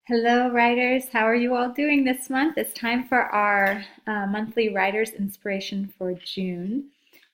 Hello, writers. How are you all doing this month? It's time for our monthly Writer's Inspiration for June.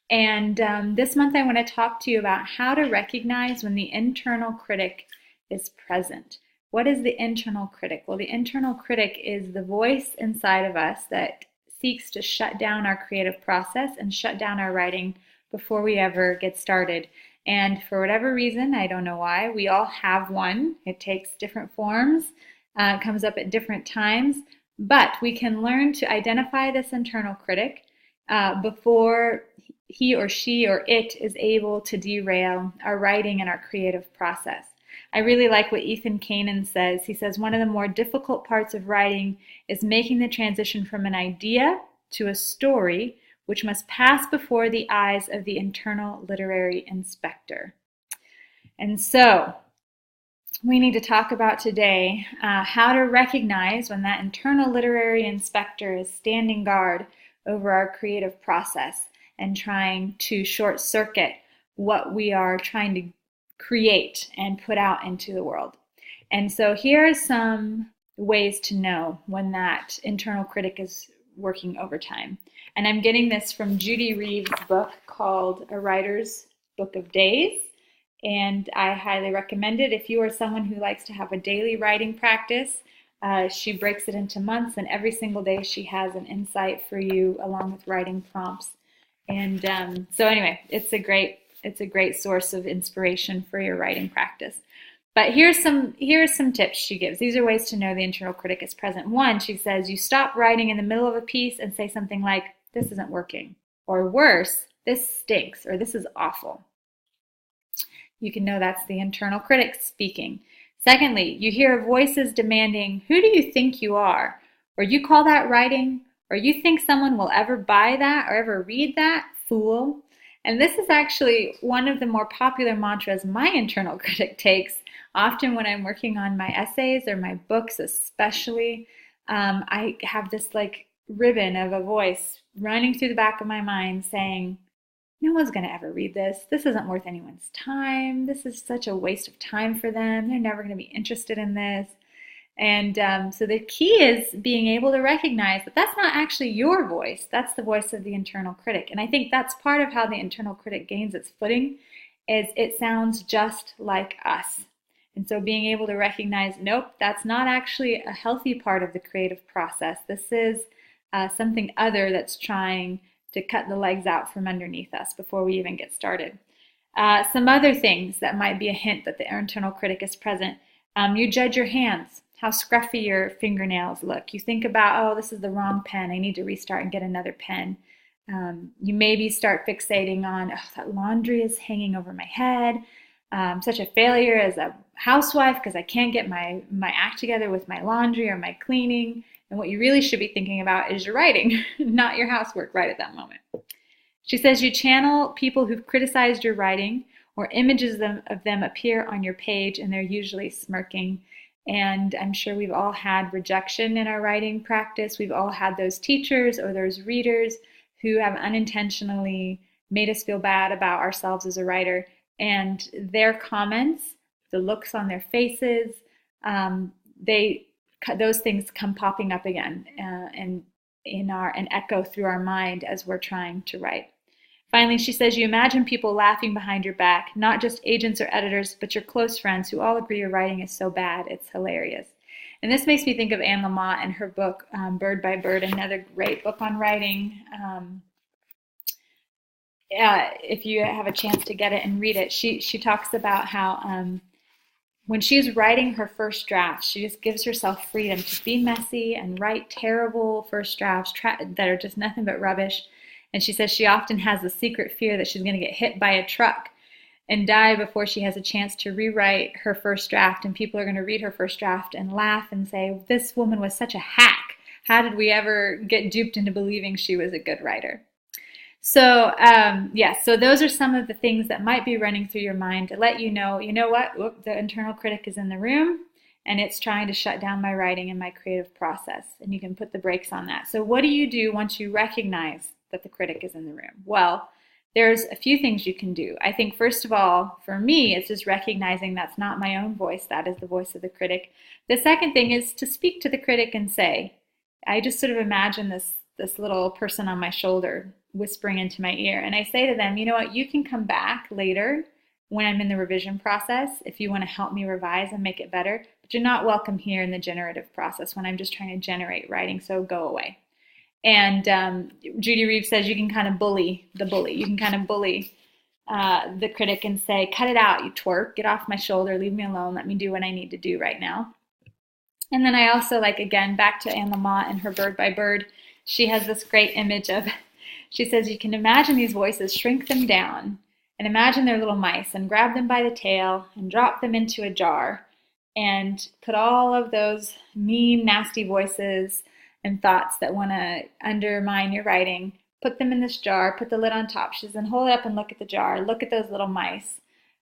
And this month, I want to talk to you about how to recognize when the internal critic is present. What is the internal critic? Well, the internal critic is the voice inside of us that seeks to shut down our creative process and shut down our writing before we ever get started. And for whatever reason, I don't know why, we all have one. It takes different forms. It comes up at different times, but we can learn to identify this internal critic before he or she or it is able to derail our writing and our creative process. I really like what Ethan Kanan says. He says one of the more difficult parts of writing is making the transition from an idea to a story, which must pass before the eyes of the internal literary inspector. And so, we need to talk about today how to recognize when that internal literary inspector is standing guard over our creative process and trying to short circuit what we are trying to create and put out into the world. And so here are some ways to know when that internal critic is working overtime. And I'm getting this from Judy Reeves' book called A Writer's Book of Days. And I highly recommend it if you are someone who likes to have a daily writing practice. She breaks it into months, and every single day she has an insight for you along with writing prompts. And so anyway, it's a great source of inspiration for your writing practice. But here's some tips she gives. These are ways to know the internal critic is present. One, she says you stop writing in the middle of a piece and say something like, "This isn't working," or worse, "This stinks," or "This is awful." You can know that's the internal critic speaking. Secondly, you hear voices demanding, "Who do you think you are?" Or "You call that writing?" Or "You think someone will ever buy that or ever read that? Fool." And this is actually one of the more popular mantras my internal critic takes. Often when I'm working on my essays or my books especially, I have this like ribbon of a voice running through the back of my mind saying, "No one's going to ever read this. This isn't worth anyone's time. This is such a waste of time for them. They're never going to be interested in this." And so the key is being able to recognize that that's not actually your voice. That's the voice of the internal critic. And I think that's part of how the internal critic gains its footing is it sounds just like us. And so being able to recognize, nope, that's not actually a healthy part of the creative process. This is something other that's trying to cut the legs out from underneath us before we even get started. Some other things that might be a hint that the internal critic is present. You judge your hands, how scruffy your fingernails look. You think about, "Oh, this is the wrong pen. I need to restart and get another pen." You maybe start fixating on, "Oh, that laundry is hanging over my head. Such a failure as a housewife because I can't get my act together with my laundry or my cleaning." And what you really should be thinking about is your writing, not your housework right at that moment. She says you channel people who've criticized your writing or images of them appear on your page and they're usually smirking. And I'm sure we've all had rejection in our writing practice. We've all had those teachers or those readers who have unintentionally made us feel bad about ourselves as a writer. And their comments, the looks on their faces, those things come popping up again and echo through our mind as we're trying to write. Finally, she says you imagine people laughing behind your back, not just agents or editors, but your close friends who all agree your writing is so bad, it's hilarious. And this makes me think of Anne Lamott and her book, Bird by Bird, another great book on writing. If you have a chance to get it and read it, she talks about how when she's writing her first draft, she just gives herself freedom to be messy and write terrible first drafts that are just nothing but rubbish. And she says she often has the secret fear that she's going to get hit by a truck and die before she has a chance to rewrite her first draft. And people are going to read her first draft and laugh and say, "This woman was such a hack. How did we ever get duped into believing she was a good writer?" So, so those are some of the things that might be running through your mind to let you know what, the internal critic is in the room and it's trying to shut down my writing and my creative process. And you can put the brakes on that. So what do you do once you recognize that the critic is in the room? Well, there's a few things you can do. I think, first of all, for me, it's just recognizing that's not my own voice, that is the voice of the critic. The second thing is to speak to the critic and say, I just sort of imagine this little person on my shoulder whispering into my ear. And I say to them, you know what, you can come back later when I'm in the revision process if you want to help me revise and make it better, but you're not welcome here in the generative process when I'm just trying to generate writing, so go away. And Judy Reeves says you can kind of bully the bully. You can kind of bully the critic and say, cut it out, you twerp, get off my shoulder, leave me alone, let me do what I need to do right now. And then I also like, again, back to Anne Lamott and her Bird by Bird, she has this great image of, she says you can imagine these voices, shrink them down, and imagine they're little mice, and grab them by the tail and drop them into a jar, and put all of those mean, nasty voices and thoughts that want to undermine your writing, put them in this jar, put the lid on top. She says, and hold it up and look at the jar, look at those little mice,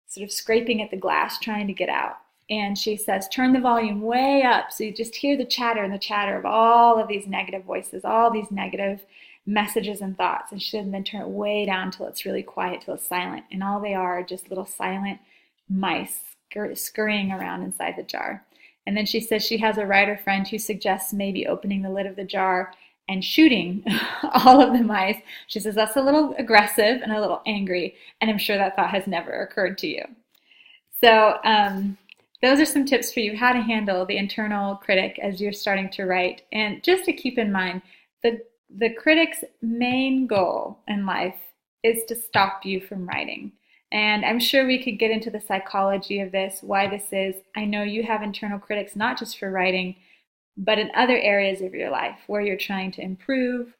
sort of scraping at the glass, trying to get out. And she says, turn the volume way up so you just hear the chatter and the chatter of all of these negative voices, all these negative messages and thoughts. And she said, and then turn it way down till it's really quiet, till it's silent. And all they are just little silent mice scurrying around inside the jar. And then she says she has a writer friend who suggests maybe opening the lid of the jar and shooting all of the mice. She says that's a little aggressive and a little angry, and I'm sure that thought has never occurred to you. So those are some tips for you how to handle the internal critic as you're starting to write. And just to keep in mind, the critic's main goal in life is to stop you from writing. And I'm sure we could get into the psychology of this, why this is. I know you have internal critics not just for writing, but in other areas of your life where you're trying to improve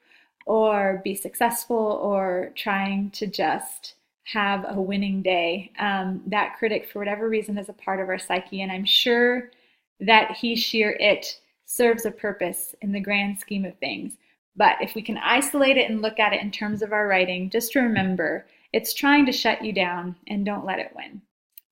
or be successful or trying to just have a winning day. That critic, for whatever reason, is a part of our psyche, and I'm sure that he, she, or it serves a purpose in the grand scheme of things. But if we can isolate it and look at it in terms of our writing, just remember, it's trying to shut you down, and don't let it win.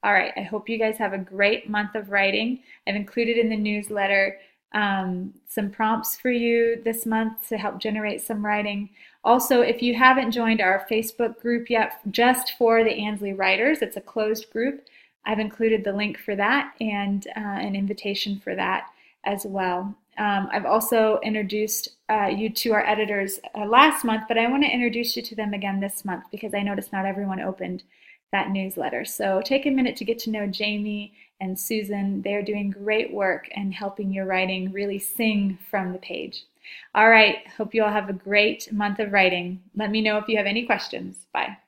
All right, I hope you guys have a great month of writing. I've included in the newsletter some prompts for you this month to help generate some writing. Also, if you haven't joined our Facebook group yet, just for the Ansley writers, it's a closed group. I've included the link for that and an invitation for that as well. I've also introduced you to our editors last month, but I want to introduce you to them again this month because I noticed not everyone opened that newsletter. So take a minute to get to know Jamie and Susan. They're doing great work and helping your writing really sing from the page. All right, hope you all have a great month of writing. Let me know if you have any questions. Bye.